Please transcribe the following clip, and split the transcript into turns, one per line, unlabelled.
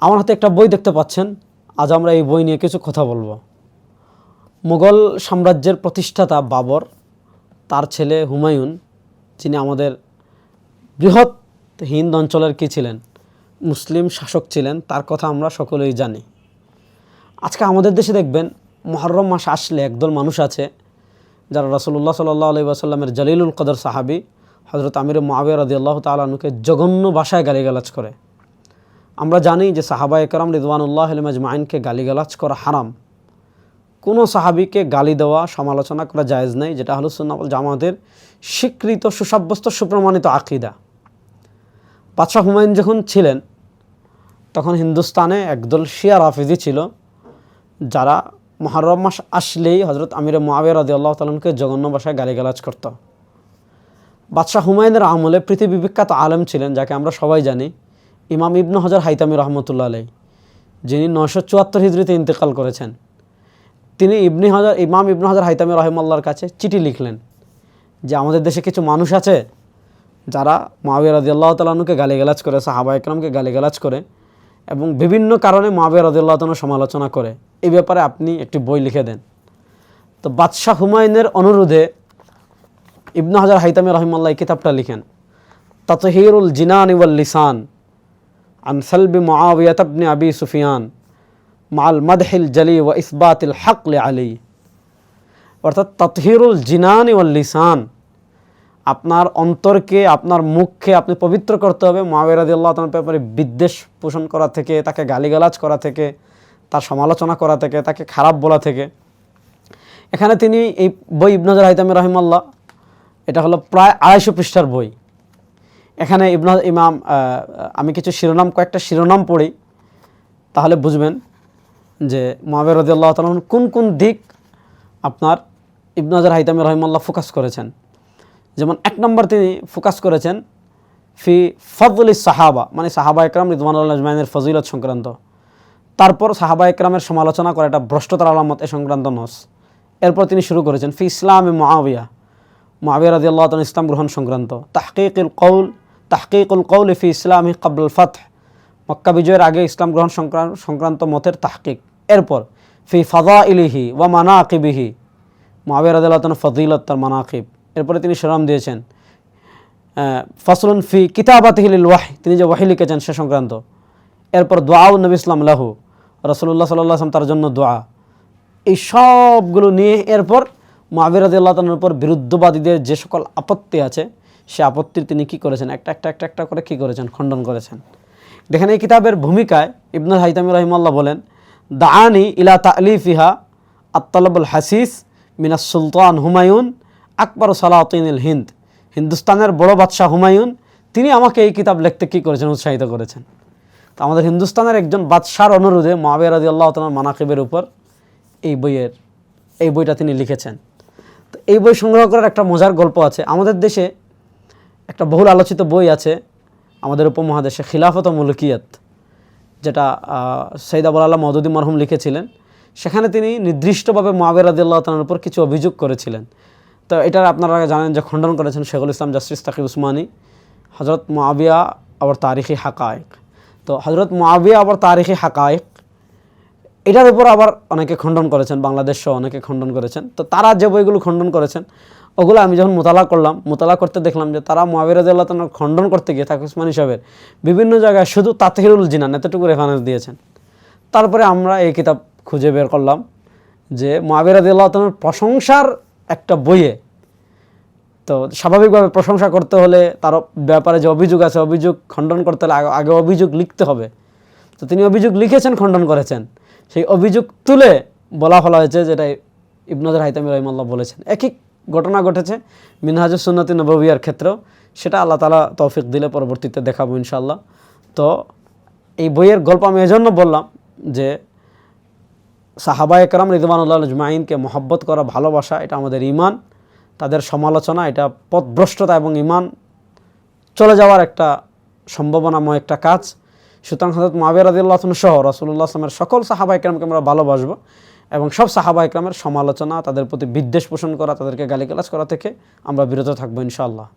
আমার হাতে একটা বই দেখতে পাচ্ছেন। আজ আমরা এই বই নিয়ে কিছু কথা বলবো। মুঘল সাম্রাজ্যের প্রতিষ্ঠাতা বাবর, তার ছেলে হুমায়ুন, যিনি আমাদের বৃহৎ হিন্দ অঞ্চলের কী ছিলেন, মুসলিম শাসক ছিলেন, তার কথা আমরা সকলেই জানি। আজকে আমাদের দেশে দেখবেন মুহররম মাস আসলে একদল মানুষ আছে যারা রাসূলুল্লাহ সাল্লাল্লাহু আলাইহি ওয়াসাল্লামের জলিলুল কদর সাহাবী হযরত আমির মুআবিয়া রাদিয়াল্লাহু তাআলা আনহুকে জঘন্য ভাষায় গালিগালাজ করে। আমরা জানি যে সাহাবায়ে কেরাম রিদওয়ানুল্লাহি আলাইহিম আজমাইনকে গালিগালাজ করা হারাম। কোনো সাহাবীকে গালি দেওয়া, সমালোচনা করা জায়েজ নেই, যেটা আহলুস সুন্নাহ ওয়াল জামাতের স্বীকৃত, সুসাব্যস্ত, সুপ্রমাণিত আকীদা। বাদশাহ হুমায়ুন যখন ছিলেন তখন হিন্দুস্তানে একদল শিয়া রাফিজি ছিল যারা মুহররম মাস আসলেই হযরত আমির মুআবিয়া রাদিয়াল্লাহু তাআলা আনহুকে জঘন্য ভাষায় গালিগালাজ করত। বাদশাহ হুমায়ুনের আমলে পৃথিবী বিখ্যাত আলেম ছিলেন যাকে আমরা সবাই জানি, ইমাম ইবনে হাজার হাইতামি রহমতুল্লাহ আলাইহি, যিনি 974 হিজরিতে ইন্তেকাল করেছেন। তিনি ইমাম ইবনে হাজার হাইতামি রহিমাল্লাহর কাছে চিঠি লিখলেন যে আমাদের দেশে কিছু মানুষ আছে যারা মুআবিয়া রাদিয়াল্লাহু তাআলা আনহুকে গালিগালাজ করে, সাহাবায়ে কেরামকে গালিগালাজ করে এবং বিভিন্ন কারণে মুআবিয়া রাদিয়াল্লাহু তাআলা সমালোচনা করে। এই ব্যাপারে আপনি একটি বই লিখে দেন। তো বাদশাহ হুমায়ুনের অনুরোধে ইবনে হাজার হাইতামি রহিমাল্লাহ এই কিতাবটা লিখেন, তাতহিরুল জিনানি ওয়াল লিসান আন সালবি মুআবিয়া ইবনে আবি সুফিয়ান মাল মাদহিল জালি ওয়া ইসবাতিল হক লিআলী। অর্থাৎ তাতহিরুল জিনানি ওয়াল লিসান, আপনার অন্তরকে, আপনার মুখকে আপনি পবিত্র করতে হবে মুআবিয়া রাদিয়াল্লাহু তাআলার ব্যাপারে বিদ্বেষ পোষণ করা থেকে, তাকে গালিগালাজ করা থেকে, তার সমালোচনা করা থেকে, তাকে খারাপ বলা থেকে। এখানে তিনি এই বই ইবনে হাজার হাইতামি রহিমাল্লাহ, এটা হলো প্রায় 250 পৃষ্ঠার বই। এখানে আমি কিছু কয়েকটা শিরোনাম পড়ি, তাহলে বুঝবেন যে মুআবিয়া রাদিয়াল্লাহু তাআলা কোন কোন দিক আপনার ইবনে হাজার হাইতামি রহিমাল্লাহ ফোকাস করেছেন। যেমন 1 নম্বর তিনি ফোকাস করেছেন ফি ফজলিস সাহাবা, মানে সাহাবায়ে কেরাম রিদওয়ানুল্লাহি আজমাইনের ফজিলত সংক্রান্ত। তারপর সাহাবায়ে কেরামের সমালোচনা করা এটা ভ্রষ্টতার আলামত, এ সংক্রান্ত নস। এরপর তিনি শুরু করেছেন ফি ইসলামে মুআবিয়া রাদিয়াল্লাহু তাআলা ইসলাম গ্রহণ সংক্রান্ত। তাহকিকুল কওল ফি ইসলামি ক্বাবল ফাতহ, মক্কা বিজয়ের আগে ইসলাম গ্রহণ সংক্রান্ত মতের তাহকিক। এরপর ফি ফাযাইলিহি ওয়া মানাকিবিহি, মুআবিয়া রাদিয়াল্লাহু তাআলা ফজিলত, তার মানাকিব। এরপরে তিনি শিরোনাম দিয়েছেন ফাসলুন ফি কিতাবাতিহি লিল ওয়াহী, তিনি যে ওয়াহী লিখেছেন সে সংক্রান্ত। এরপর দুআউ নবী ইসলাম লাহু, রাসূলুল্লাহ সাল্লাল্লাহু আলাইহি ওয়াসাল্লাম তার জন্য দোয়া। এই সবগুলো নিয়ে এরপর মুআবিয়া রাদিয়াল্লাহু তাআলার উপর বিরুদ্ধবাদীদের যে সকল আপত্তি আছে, সে আপত্তির তিনি কী করেছেন, একটা করে কী করেছেন, খণ্ডন করেছেন। দেখেন এই কিতাবের ভূমিকায় ইবনে হাইতামি রহিমাল্লাহ বলেন, দাআনি ইলা তা'লিফিহা আত-তালাবুল হাসিস মিনাস সুলতান হুমায়ুন আকবর সালাতিনিল হিন্দ, হিন্দুস্তানের বড় বাদশাহ হুমায়ুন, তিনি আমাকে এই কিতাব লিখতে কী করেছেন, উৎসাহিত করেছেন। তো আমাদের হিন্দুস্তানের একজন বাদশার অনুরোধে মুআবিয়া রাদিয়াল্লাহু তাআলার মানাকিবের উপর এই বইটা তিনি লিখেছেন। তো এই বই সংগ্রহ করার একটা মজার গল্প আছে। আমাদের দেশে একটা বহুল আলোচিত বই আছে আমাদের উপমহাদেশে, খিলাফত ও মুলকিয়াত, যেটা সৈয়দ আবুল আলা মওদুদী মরহুম লিখেছিলেন। সেখানে তিনি নির্দিষ্টভাবে মুআবিয়া রাদিয়াল্লাহু তাআলার উপর কিছু অভিযোগ করেছিলেন। তো এটার আপনারা জানেন যে খণ্ডন করেছেন শেখুল ইসলাম জাস্টিস তাকি উসমানী, হযরত মুআবিয়া আবার তারিখি হাকায়েক। তো হযরত মুআবিয়া আবার তারিখি হাকায়েক, এটার উপর আবার অনেকে খণ্ডন করেছেন, বাংলাদেশ সহ অনেকে খণ্ডন করেছেন। তো তারা যে বইগুলো খণ্ডন করেছেন ওগুলো আমি যখন মোতালা করতে দেখলাম যে তারা মুআবিয়া রাদিয়াল্লাহু তাআলা খণ্ডন করতে গিয়ে তাকি উসমানী সাহেবের বিভিন্ন জায়গায় শুধু তাতহিরুল জিনান এতটুকু রেফারেন্স দিয়েছেন। তারপরে আমরা এই কিতাব খুঁজে বের করলাম যে মুআবিয়া রাদিয়াল্লাহু তাআলার প্রশংসার একটা বইয়ে, তো স্বাভাবিকভাবে প্রশংসা করতে হলে তার ব্যাপারে যে অভিযোগ আছে, অভিযোগ খণ্ডন করতে হলে আগে অভিযোগ লিখতে হবে। তো তিনি অভিযোগ লিখেছেন, খণ্ডন করেছেন, সেই অভিযোগ তুলে বলা হয়েছে যেটা ইবনে হাজার হাইতামি রহিমাল্লাহ বলেছেন। একই ঘটনা ঘটেছে মিনহাজুস সুন্নাতি নববিয়ার ক্ষেত্রেও, সেটা আল্লাহ তাআলা তৌফিক দিলে পরবর্তীতে দেখাবো ইনশাআল্লাহ। তো এই বইয়ের গল্প আমি এজন্য বললাম যে সাহাবায়ে কেরাম রিদওয়ানুল্লাহি আজমাইনকে মহব্বত করা, ভালোবাসা, এটা আমাদের ঈমান। তাদের সমালোচনা এটা পথভ্রষ্টতা এবং ঈমান চলে যাওয়ার একটা সম্ভাবনাময় একটা কাজ। সুতরাং হযরত মুআবিয়া রাদিয়াল্লাহু তাআলা সহ রাসূলুল্লাহ সাল্লাল্লাহু আলাইহি ওয়াসাল্লামের সকল সাহাবায়ে কেরামকে আমরা ভালোবাসবো এবং সব সাহাবায়ে কেরামের সমালোচনা, তাদের প্রতি বিদ্বেষ পোষণ করা, তাদেরকে গালিগালাজ করা থেকে আমরা বিরত থাকবো ইনশাআল্লাহ।